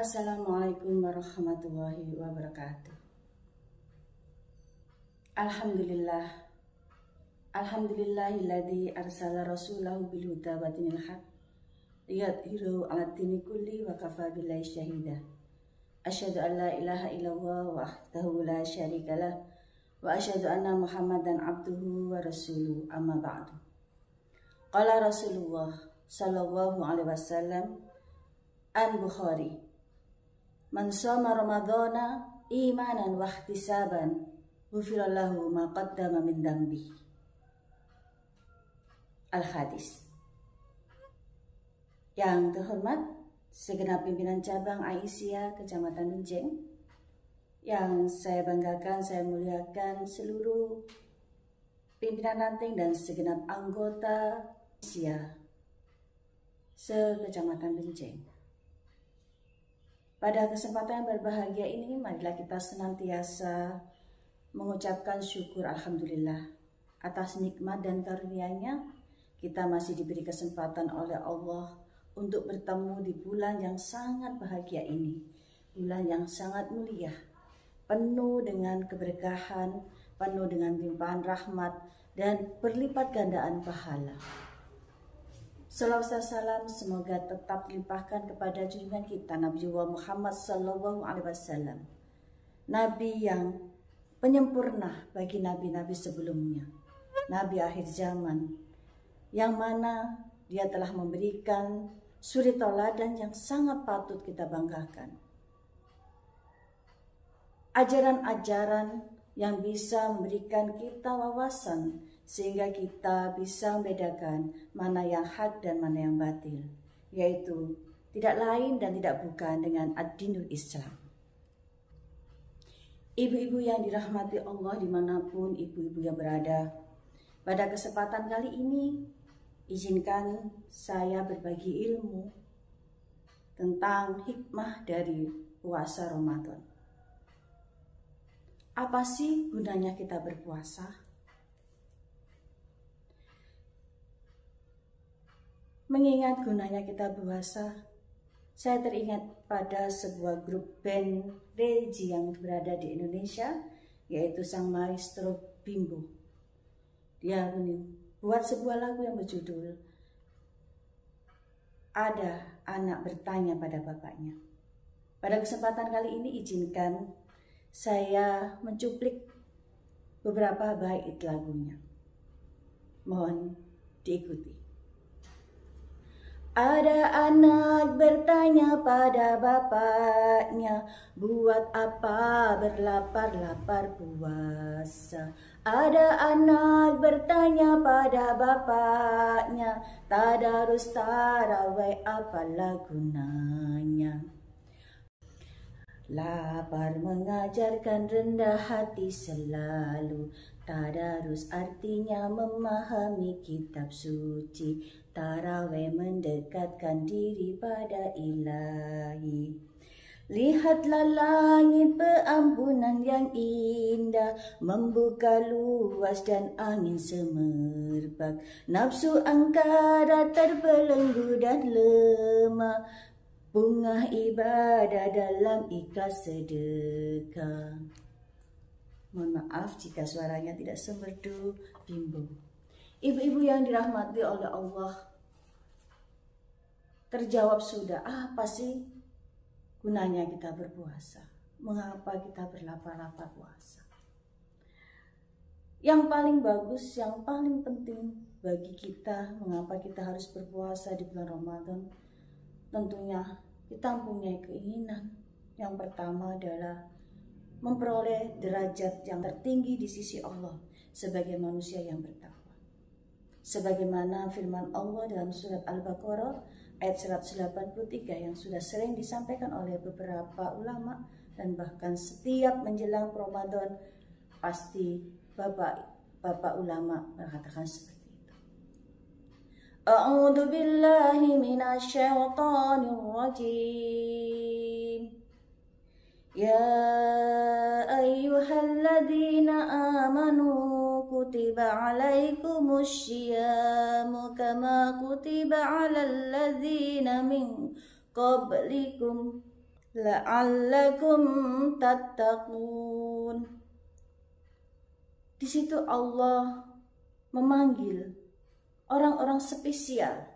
Assalamualaikum warahmatullahi wabarakatuh. Alhamdulillah. Alhamdulillahilladzi arsala rasulahu bil huda wa dinil haq liyudhhirahu 'ala dini kulli wa kafa billahi syahida. Asyhadu an la ilaha illallah wahdahu la syarikalah wa asyhadu anna Muhammadan abduhu wa rasuluhu, amma ba'du. Qala Rasulullah sallallahu alaihi wasallam an Bukhari, man shoma ramadhana imanan wa ihtisaban ghufira lahu ma qaddama min dambi. Al-Hadis. Yang terhormat segenap pimpinan cabang Aisyah Kecamatan Benjeng, yang saya banggakan, saya muliakan seluruh pimpinan ranting dan segenap anggota Aisyah se-Kecamatan Benjeng. Pada kesempatan yang berbahagia ini, marilah kita senantiasa mengucapkan syukur alhamdulillah atas nikmat dan karunia-Nya. Kita masih diberi kesempatan oleh Allah untuk bertemu di bulan yang sangat bahagia ini, bulan yang sangat mulia, penuh dengan keberkahan, penuh dengan limpahan rahmat dan berlipat gandaan pahala. Salawat dan salam semoga tetap dilimpahkan kepada junjungan kita Nabi Muhammad sallallahu alaihi wasallam, Nabi yang penyempurna bagi nabi-nabi sebelumnya, Nabi akhir zaman, yang mana dia telah memberikan suri tauladan yang sangat patut kita banggakan. Ajaran-ajaran yang bisa memberikan kita wawasan sehingga kita bisa membedakan mana yang hak dan mana yang batil, yaitu tidak lain dan tidak bukan dengan ad-dinul Islam. Ibu-ibu yang dirahmati Allah dimanapun ibu-ibu yang berada, pada kesempatan kali ini izinkan saya berbagi ilmu tentang hikmah dari puasa Ramadan. Apa sih gunanya kita berpuasa? Mengingat gunanya kita berpuasa, saya teringat pada sebuah grup band religi yang berada di Indonesia, yaitu sang maestro Bimbo. Dia membuat sebuah lagu yang berjudul Ada Anak Bertanya Pada Bapaknya. Pada kesempatan kali ini izinkan saya mencuplik beberapa bait lagunya. Mohon diikuti. Ada anak bertanya pada bapaknya, buat apa berlapar-lapar puasa? Ada anak bertanya pada bapaknya, tadarus tarawih apalah gunanya? Lapar mengajarkan rendah hati selalu, tadarus artinya memahami kitab suci, tarawih mendekatkan diri pada ilahi. Lihatlah langit peampunan yang indah, membuka luas dan angin semerbak, nafsu angkara terbelenggu dan lemah, bunga ibadah dalam ikhlas sedekah. Mohon maaf jika suaranya tidak semerdu Bimbo. Ibu-ibu yang dirahmati oleh Allah, terjawab sudah, apa sih gunanya kita berpuasa? Mengapa kita berlapar-lapar puasa? Yang paling bagus, yang paling penting bagi kita, mengapa kita harus berpuasa di bulan Ramadan? Tentunya kita mempunyai keinginan. Yang pertama adalah memperoleh derajat yang tertinggi di sisi Allah sebagai manusia yang bertakwa. Sebagaimana firman Allah dalam surat Al-Baqarah ayat 183 yang sudah sering disampaikan oleh beberapa ulama, dan bahkan setiap menjelang Ramadan pasti bapak ulama mengatakan seperti itu. A'udzu billahi minasyaitonir rajim. Ya ayyuhalladzina amanu kutiba alaikumus syiyamu kama kutiba alal ladzina min qablikum la'allakum tattaqun. Di situ Allah memanggil orang-orang spesial,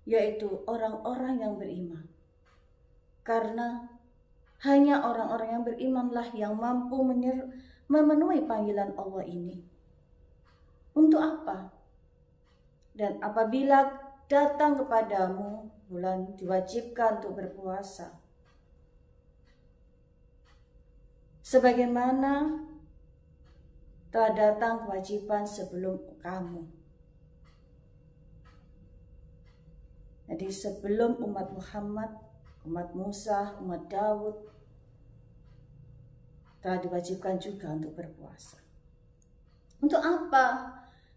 yaitu orang-orang yang beriman. Karena hanya orang-orang yang berimanlah yang mampu memenuhi panggilan Allah ini. Untuk apa? Dan apabila datang kepadamu bulan, diwajibkan untuk berpuasa. Sebagaimana telah datang kewajiban sebelum kamu. Jadi sebelum umat Muhammad, umat Musa, umat Daud telah diwajibkan juga untuk berpuasa. Untuk apa?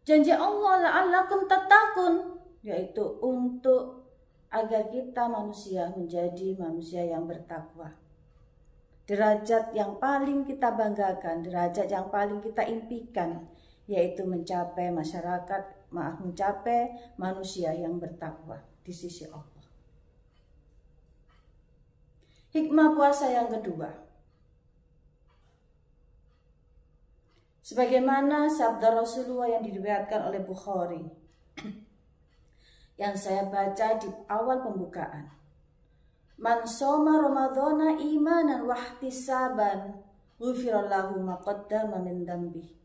Janji Allah la'allakum tattaqun, yaitu untuk agar kita manusia menjadi manusia yang bertakwa. Derajat yang paling kita banggakan, derajat yang paling kita impikan, yaitu mencapai mencapai manusia yang bertakwa di sisi Allah. Hikmah puasa yang kedua. Sebagaimana sabda Rasulullah yang diriwayatkan oleh Bukhari, yang saya baca di awal pembukaan. Man shoma Ramadhana imanan wahtisaban ghufirallahu ma qaddama min dambi.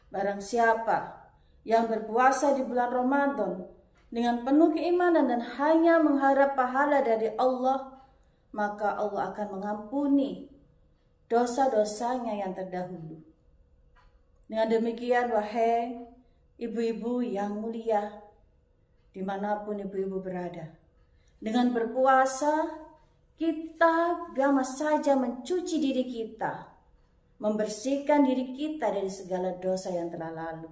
Barang siapa yang berpuasa di bulan Ramadan dengan penuh keimanan dan hanya mengharap pahala dari Allah, maka Allah akan mengampuni dosa-dosanya yang terdahulu. Dengan demikian, wahai ibu-ibu yang mulia, dimanapun ibu-ibu berada, dengan berpuasa kita lama saja mencuci diri kita, membersihkan diri kita dari segala dosa yang telah lalu.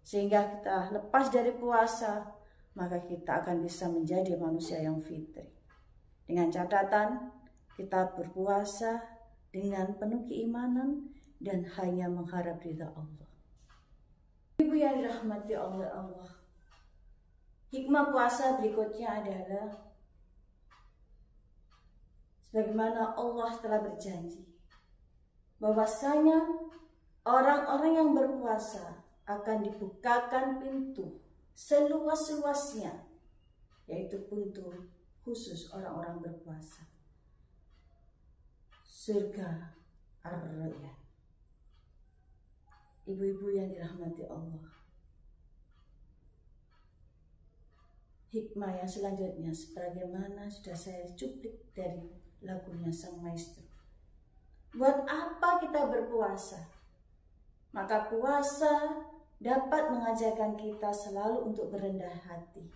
Sehingga kita lepas dari puasa, maka kita akan bisa menjadi manusia yang fitri. Dengan catatan, kita berpuasa dengan penuh keimanan dan hanya mengharap ridha Allah. Ibu yang dirahmati oleh Allah, hikmah puasa berikutnya adalah sebagaimana Allah telah berjanji bahwasanya orang-orang yang berpuasa akan dibukakan pintu seluas-luasnya, yaitu pintu khusus orang-orang berpuasa, surga Ar-Rayyan. Ibu-ibu yang dirahmati Allah, hikmah yang selanjutnya sebagaimana sudah saya cuplik dari lagunya Sang Maestro. Buat apa kita berpuasa? Maka puasa dapat mengajarkan kita selalu untuk berendah hati,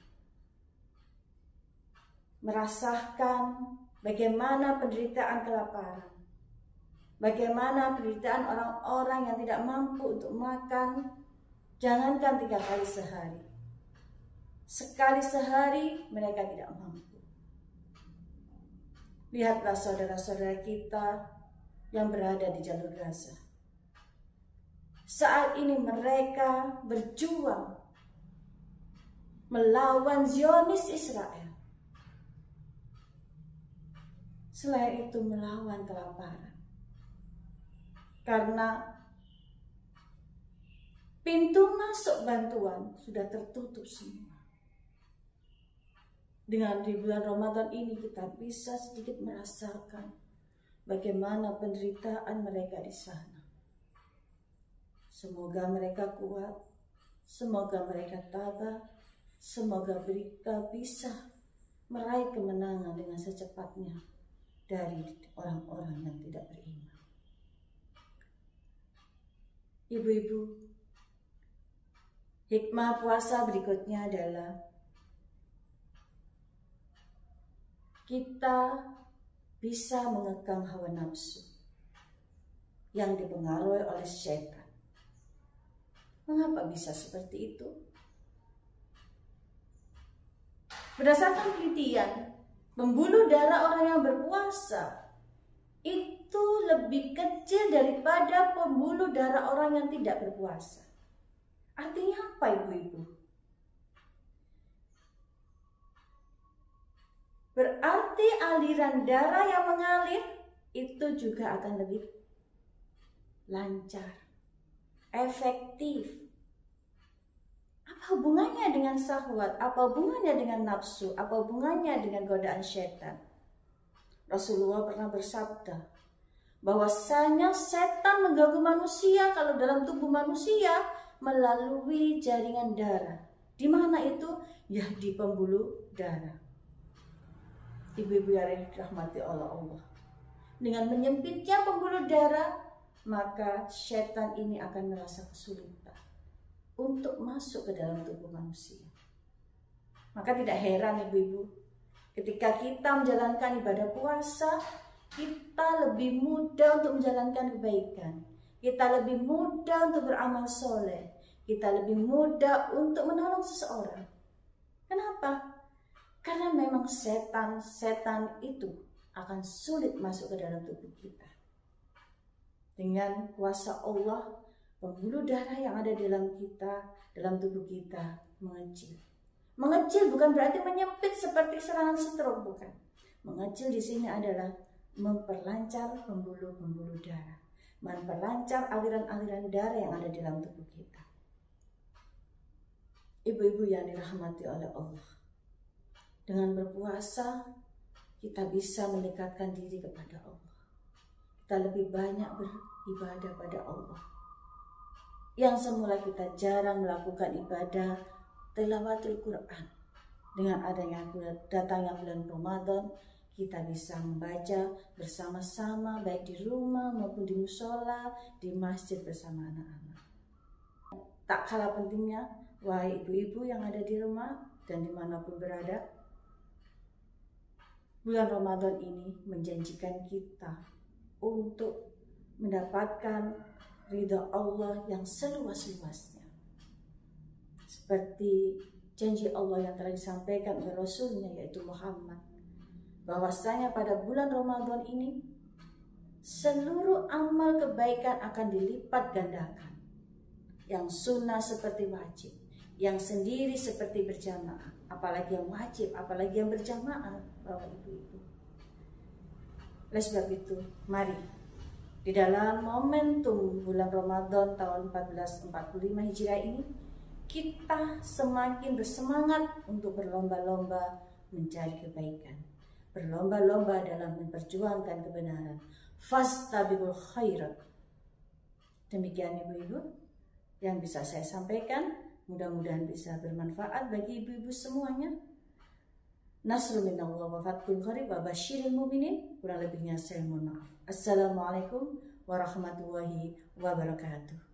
merasakan bagaimana penderitaan kelaparan, bagaimana penderitaan orang-orang yang tidak mampu untuk makan, jangankan 3 kali sehari. Sekali sehari mereka tidak mampu. Lihatlah saudara-saudara kita yang berada di jalur Gaza. Saat ini mereka berjuang melawan Zionis Israel. Selain itu melawan kelaparan. Karena pintu masuk bantuan sudah tertutup semua. Dengan di bulan Ramadan ini kita bisa sedikit merasakan bagaimana penderitaan mereka di sana. Semoga mereka kuat, semoga mereka tabah, semoga mereka bisa meraih kemenangan dengan secepatnya dari orang-orang yang tidak beriman. Ibu-ibu, hikmah puasa berikutnya adalah kita bisa mengekang hawa nafsu yang dipengaruhi oleh syaitan. Mengapa bisa seperti itu? Berdasarkan penelitian, pembuluh darah orang yang berpuasa itu lebih kecil daripada pembuluh darah orang yang tidak berpuasa. Artinya apa, ibu-ibu? Berarti aliran darah yang mengalir itu juga akan lebih lancar, efektif. Apa hubungannya dengan syahwat? Apa hubungannya dengan nafsu? Apa hubungannya dengan godaan syaitan? Rasulullah pernah bersabda bahwasanya setan mengganggu manusia kalau dalam tubuh manusia melalui jaringan darah. Di mana itu? Ya, di pembuluh darah. Ibu-ibu yang dirahmati oleh Allah. Dengan menyempitnya pembuluh darah, maka setan ini akan merasa kesulitan untuk masuk ke dalam tubuh manusia. Maka tidak heran ibu-ibu, ketika kita menjalankan ibadah puasa, kita lebih mudah untuk menjalankan kebaikan. Kita lebih mudah untuk beramal soleh. Kita lebih mudah untuk menolong seseorang. Kenapa? Karena memang setan itu akan sulit masuk ke dalam tubuh kita. Dengan kuasa Allah, pembuluh darah yang ada dalam kita, dalam tubuh kita mengecil. Mengecil bukan berarti menyempit seperti serangan stroke, bukan. Mengecil di sini adalah memperlancar pembuluh-pembuluh darah, memperlancar aliran-aliran darah yang ada dalam tubuh kita. Ibu-ibu yang dirahmati oleh Allah, dengan berpuasa kita bisa mendekatkan diri kepada Allah. Kita lebih banyak beribadah pada Allah. Yang semula kita jarang melakukan ibadah tilawatul Quran. Dengan adanya datangnya bulan Ramadan, kita bisa membaca bersama-sama baik di rumah maupun di musola, di masjid bersama anak-anak. Tak kalah pentingnya, wahai ibu-ibu yang ada di rumah dan dimanapun berada, bulan Ramadan ini menjanjikan kita untuk mendapatkan ridha Allah yang seluas-luasnya. Seperti janji Allah yang telah disampaikan oleh Rasulnya yaitu Muhammad, bahwasanya pada bulan Ramadan ini seluruh amal kebaikan akan dilipat gandakan. Yang sunnah seperti wajib, yang sendiri seperti berjamaah, apalagi yang wajib, apalagi yang berjamaah, Bapak Ibu. Oleh sebab itu, mari di dalam momentum bulan Ramadan tahun 1445 Hijriah ini, kita semakin bersemangat untuk berlomba-lomba mencari kebaikan, berlomba-lomba dalam memperjuangkan kebenaran. Fastabiqul khairat. Demikian ibu-ibu yang bisa saya sampaikan, mudah-mudahan bisa bermanfaat bagi ibu-ibu semuanya. Nasrul minallah wa fathul qarib wa basyiril mu'minin. Kurang lebihnya saya mohon maaf. Assalamualaikum warahmatullahi wabarakatuh.